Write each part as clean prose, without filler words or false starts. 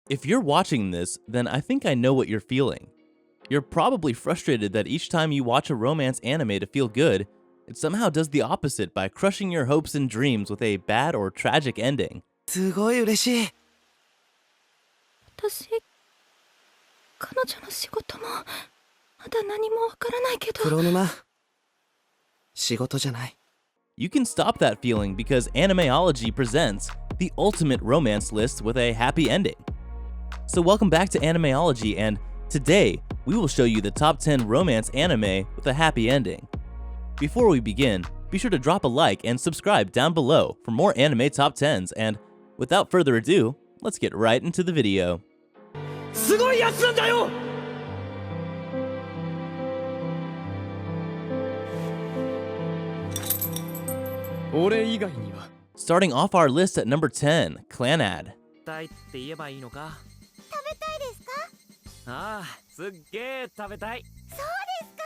If you're watching this, then I think I know what you're feeling. You're probably frustrated that each time you watch a romance anime to feel good, it somehow does the opposite by crushing your hopes and dreams with a bad or tragic ending. すごい嬉しい。私、彼女の仕事もまだ何もわからないけど。黒沼、仕事じゃない。You can stop that feeling because Animeology presents the ultimate romance list with a happy ending. So welcome back to Animeology, and today we will show you the top 10 romance anime with a happy ending. Before we begin, be sure to drop a like and subscribe down below for more anime top 10s, and without further ado, let's get right into the video. すごいやつなんだよ。俺以外には。Starting off our list at number 10, Clanad. 食べたいって言えばいいのか。食べたいですか？ああ、すっげえ食べたい。そうですか。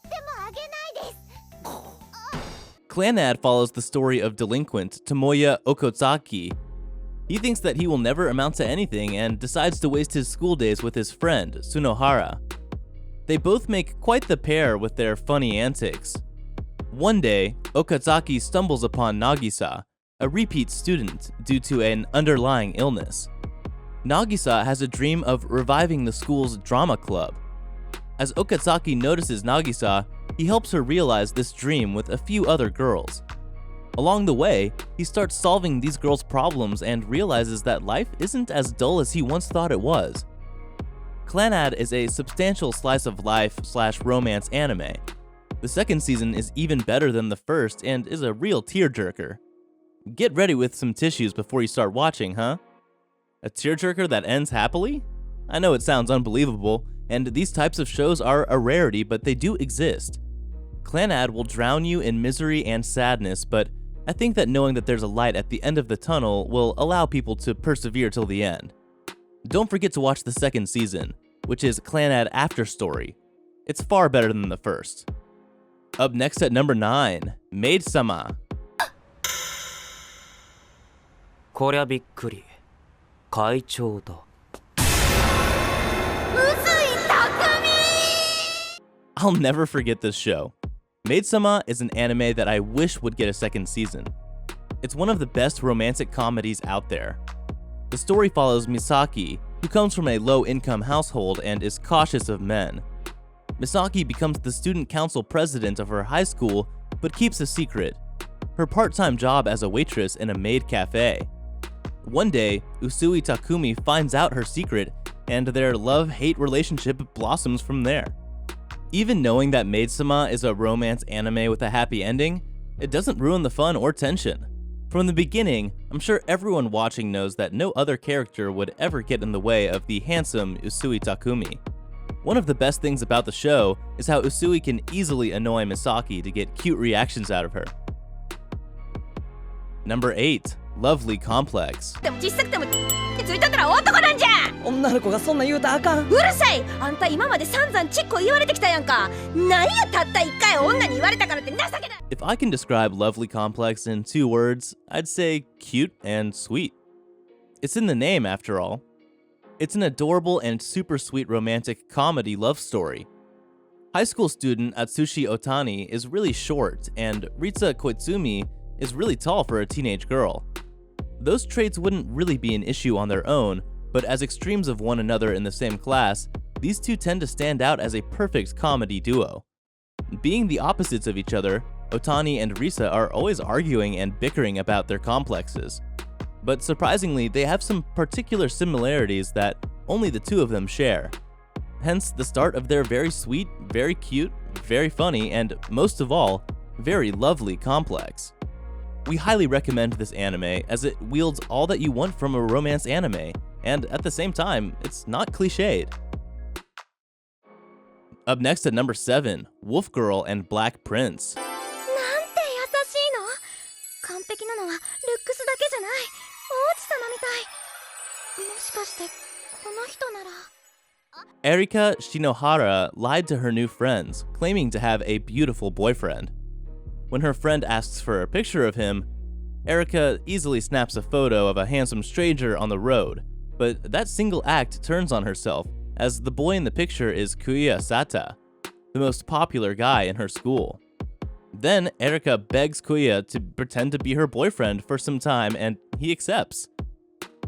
でもあげないです。Clanad follows the story of delinquent Tomoya Okazaki. He thinks that he will never amount to anything and decides to waste his school days with his friend, Sunohara. They both make quite the pair with their funny antics. One day, Okazaki stumbles upon Nagisa, a repeat student due to an underlying illness. Nagisa has a dream of reviving the school's drama club. As Okazaki notices Nagisa, he helps her realize this dream with a few other girls. Along the way, he starts solving these girls' problems and realizes that life isn't as dull as he once thought it was. Clanad is a substantial slice of life/romance anime. The second season is even better than the first and is a real tearjerker. Get ready with some tissues before you start watching, huh? A tearjerker that ends happily? I know it sounds unbelievable, and these types of shows are a rarity, but they do exist. Clanad will drown you in misery and sadness, but I think that knowing that there's a light at the end of the tunnel will allow people to persevere till the end. Don't forget to watch the second season, which is Clanad After Story. It's far better than the first. Up next at number 9, Maidsama. こりゃびっくり。会長だ。I'll never forget this show. Maidsama is an anime that I wish would get a second season. It's one of the best romantic comedies out there. The story follows Misaki, who comes from a low-income household and is cautious of men. Misaki becomes the student council president of her high school, but keeps a secret: her part-time job as a waitress in a maid cafe. One day, Usui Takumi finds out her secret, and their love-hate relationship blossoms from there. Even knowing that Maidsama is a romance anime with a happy ending, it doesn't ruin the fun or tension. From the beginning, I'm sure everyone watching knows that no other character would ever get in the way of the handsome Usui Takumi. One of the best things about the show is how Usui can easily annoy Misaki to get cute reactions out of her. Number 8, Lovely Complex. でも小さくてもついとったら男なんじゃ。女の子がそんな言うたらあかん。うるさい。あんた今まで散々ちっこ言われてきたやんか。何やたった一回女に言われたからって情けない。If I can describe Lovely Complex in 2 words, I'd say cute and sweet. It's in the name, after all. It's an adorable and super sweet romantic comedy love story. High school student Atsushi Otani is really short, and Ritsa Koizumi is really tall for a teenage girl. Those traits wouldn't really be an issue on their own, but as extremes of one another in the same class, these two tend to stand out as a perfect comedy duo. Being the opposites of each other, Otani and Risa are always arguing and bickering about their complexes. But surprisingly, they have some particular similarities that only the two of them share. Hence the start of their very sweet, very cute, very funny, and most of all, very lovely complex. We highly recommend this anime as it wields all that you want from a romance anime, and at the same time, it's not cliched. Up next at number 7, Wolf Girl and Black Prince. なんて優しいの。完璧なのはルックスだけじゃない。王子様みたい。もしかしてこの人なら。Erika Shinohara lied to her new friends, claiming to have a beautiful boyfriend. When her friend asks for a picture of him, Erika easily snaps a photo of a handsome stranger on the road, But that single act turns on herself, as the boy in the picture is Kuya Sata, the most popular guy in her school. Then Erika begs Kuya to pretend to be her boyfriend for some time, and he accepts.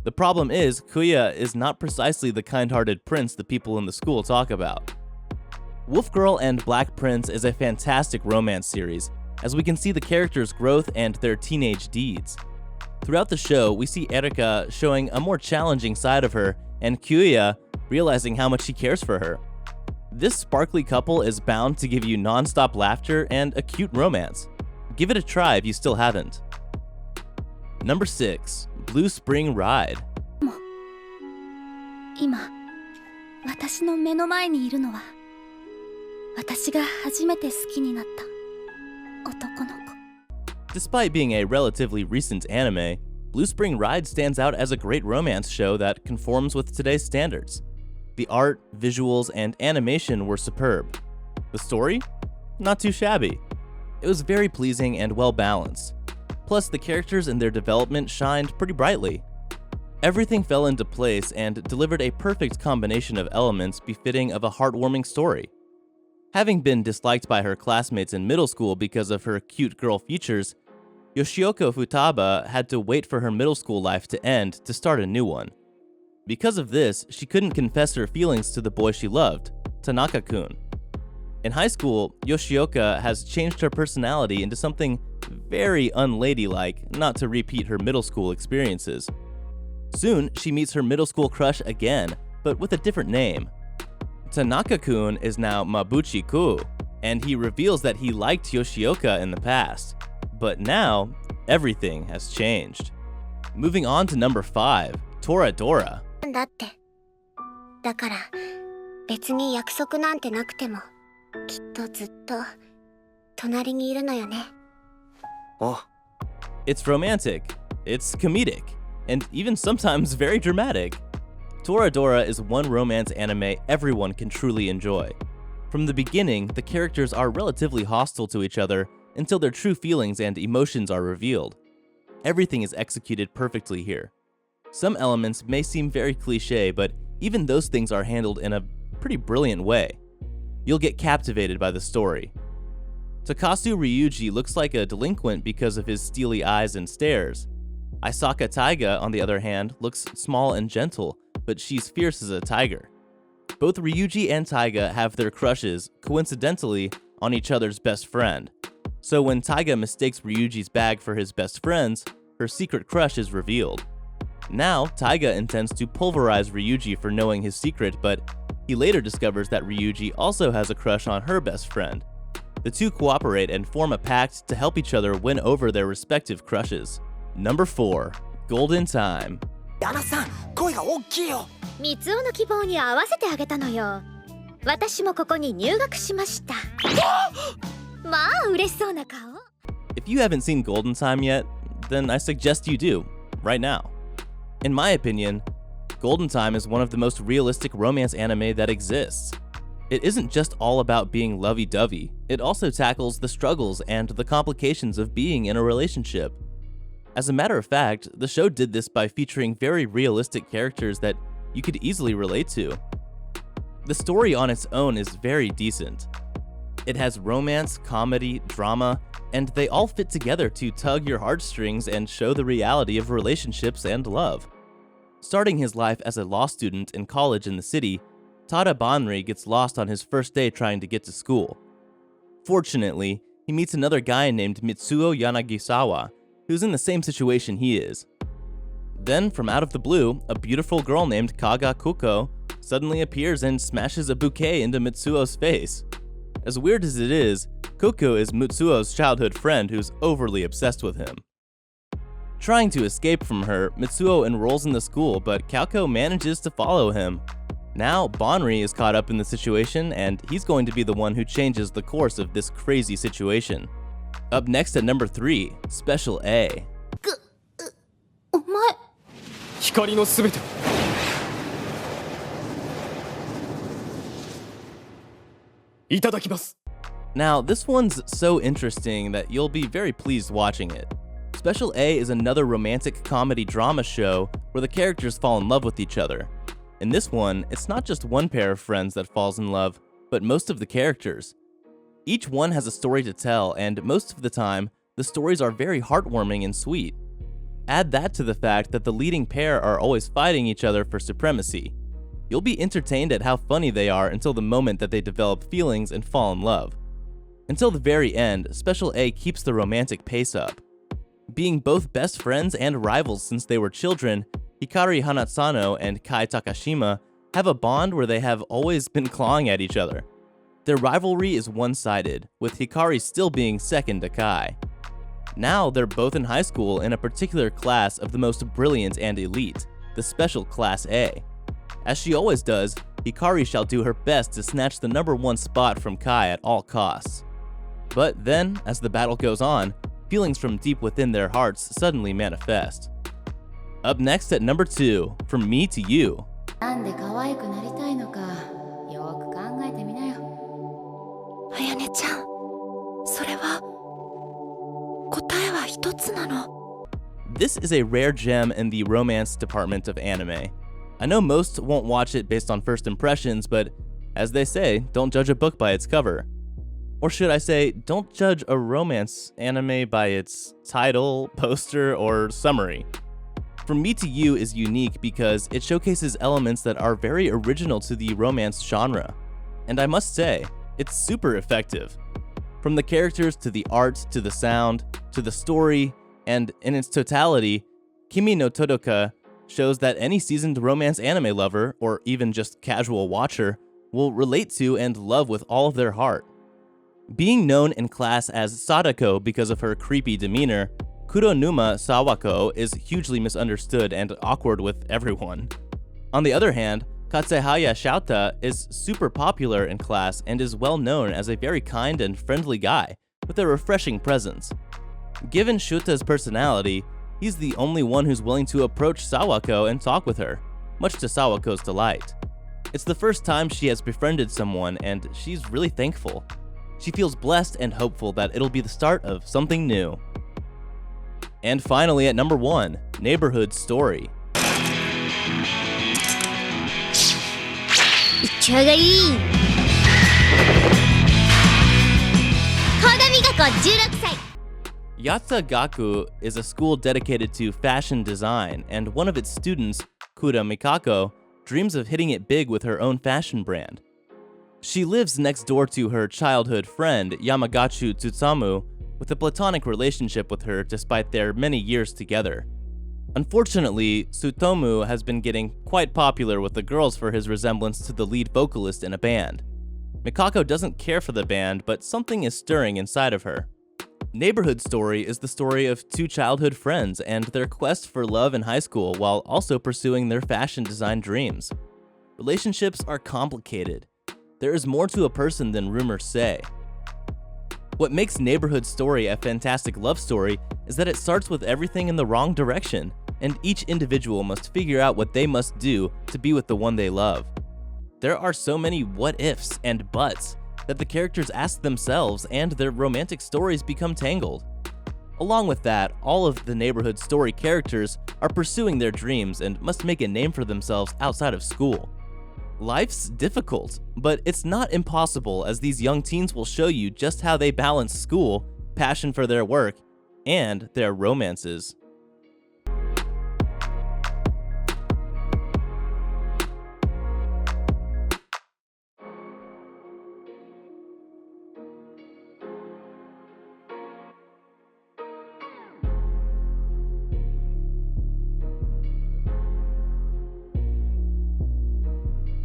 The problem is, Kuya is not precisely the kind-hearted prince the people in the school talk about. Wolf Girl and Black Prince is a fantastic romance series, as we can see the characters' growth and their teenage deeds. Throughout the show, we see Erika showing a more challenging side of her, and Kuya realizing how much he cares for her. This sparkly couple is bound to give you non-stop laughter and a cute romance. Give it a try if you still haven't. Number 6. Blue Spring Ride. 今私の目の前にいるのは私が初めて好きになった男の子。 Despite being a relatively recent anime, Blue Spring Ride stands out as a great romance show that conforms with today's standards. The art, visuals, and animation were superb. The story? Not too shabby. It was very pleasing and well balanced. Plus, the characters and their development shined pretty brightly. Everything fell into place and delivered a perfect combination of elements befitting of a heartwarming story. Having been disliked by her classmates in middle school because of her cute girl features, Yoshioko Futaba had to wait for her middle school life to end to start a new one. Because of this, she couldn't confess her feelings to the boy she loved, Tanaka-kun. In high school, Yoshioka has changed her personality into something very unladylike, not to repeat her middle school experiences. Soon, she meets her middle school crush again, but with a different name. Tanaka-kun is now Mabuchi-ku, and he reveals that he liked Yoshioka in the past. But now, everything has changed. Moving on to number 5, Toradora. だって。だから別に約束なんてなくてもきっとずっと隣にいるのよね。お、 It's romantic, it's comedic, and even sometimes very dramatic. Toradora is one romance anime everyone can truly enjoy. From the beginning, the characters are relatively hostile to each other until their true feelings and emotions are revealed. Everything is executed perfectly here. Some elements may seem very cliché, but even those things are handled in a pretty brilliant way. You'll get captivated by the story. Takasu Ryuji looks like a delinquent because of his steely eyes and stares. Isaka Taiga, on the other hand, looks small and gentle, but she's fierce as a tiger. Both Ryuji and Taiga have their crushes, coincidentally, on each other's best friend. So when Taiga mistakes Ryuji's bag for his best friend's, her secret crush is revealed. Now, Taiga intends to pulverize Ryuji for knowing his secret, but he later discovers that Ryuji also has a crush on her best friend. The two cooperate and form a pact to help each other win over their respective crushes. Number 4, Golden Time. 旦那さん、声が大きいよ。三尾の希望に合わせてあげたのよ。私もここに入学しました。まあ嬉しそうな顔。 If you haven't seen Golden Time yet, then I suggest you do, right now. In my opinion, Golden Time is one of the most realistic romance anime that exists. It isn't just all about being lovey-dovey, it also tackles the struggles and the complications of being in a relationship. As a matter of fact, the show did this by featuring very realistic characters that you could easily relate to. The story on its own is very decent. It has romance, comedy, drama, and they all fit together to tug your heartstrings and show the reality of relationships and love. Starting his life as a law student in college in the city, Tada Banri gets lost on his first day trying to get to school. Fortunately, he meets another guy named Mitsuo Yanagisawa, who's in the same situation he is. Then, from out of the blue, a beautiful girl named Kaga Kuko suddenly appears and smashes a bouquet into Mitsuo's face. As weird as it is, Kuko is Mitsuo's childhood friend who's overly obsessed with him. Trying to escape from her, Mitsuo enrolls in the school, but Kauko manages to follow him. Now, Banri is caught up in the situation, and he's going to be the one who changes the course of this crazy situation. Up next at number 3, Special A. お前。光のすべてを。いただきます。 Now, this one's so interesting that you'll be very pleased watching it. Special A is another romantic comedy drama show where the characters fall in love with each other. In this one, it's not just one pair of friends that falls in love, but most of the characters. Each one has a story to tell, and most of the time, the stories are very heartwarming and sweet. Add that to the fact that the leading pair are always fighting each other for supremacy. You'll be entertained at how funny they are until the moment that they develop feelings and fall in love. Until the very end, Special A keeps the romantic pace up. Being both best friends and rivals since they were children, Hikari Hanatsano and Kai Takashima have a bond where they have always been clawing at each other. Their rivalry is one-sided, with Hikari still being second to Kai. Now they're both in high school in a particular class of the most brilliant and elite, the Special Class A. As she always does, Hikari shall do her best to snatch the #1 spot from Kai at all costs. But then, as the battle goes on, feelings from deep within their hearts suddenly manifest. Up next at number 2, From Me to You. なんで可愛くなりたいのかよく考えてみなよ。あやねちゃん、それは答えは一つなの。 This is a rare gem in the romance department of anime. I know most won't watch it based on first impressions, but as they say, don't judge a book by its cover. Or should I say, don't judge a romance anime by its title, poster, or summary. From Me to You is unique because it showcases elements that are very original to the romance genre. And I must say, it's super effective. From the characters to the art to the sound to the story, and in its totality, Kimi no Todoka shows that any seasoned romance anime lover, or even just casual watcher, will relate to and love with all of their heart. Being known in class as Sadako because of her creepy demeanor, Kuronuma Sawako is hugely misunderstood and awkward with everyone. On the other hand, Katsehaya Shouta is super popular in class and is well known as a very kind and friendly guy with a refreshing presence. Given Shuta's personality, he's the only one who's willing to approach Sawako and talk with her, much to Sawako's delight. It's the first time she has befriended someone, and she's really thankful. She feels blessed and hopeful that it'll be the start of something new. And finally, at number 1, Neighborhood Story. いっちょがいい。鏡学校16歳。 Yatsagaku is a school dedicated to fashion design, and one of its students, Kura Mikako, dreams of hitting it big with her own fashion brand. She lives next door to her childhood friend, Yamagachu Tsutsamu, with a platonic relationship with her despite their many years together. Unfortunately, Tsutomu has been getting quite popular with the girls for his resemblance to the lead vocalist in a band. Mikako doesn't care for the band, but something is stirring inside of her. Neighborhood Story is the story of two childhood friends and their quest for love in high school while also pursuing their fashion design dreams. Relationships are complicated. There is more to a person than rumors say. What makes Neighborhood Story a fantastic love story is that it starts with everything in the wrong direction, and each individual must figure out what they must do to be with the one they love. There are so many what-ifs and buts that the characters ask themselves, and their romantic stories become tangled. Along with that, all of the Neighborhood Story characters are pursuing their dreams and must make a name for themselves outside of school. Life's difficult, but it's not impossible, as these young teens will show you just how they balance school, passion for their work, and their romances.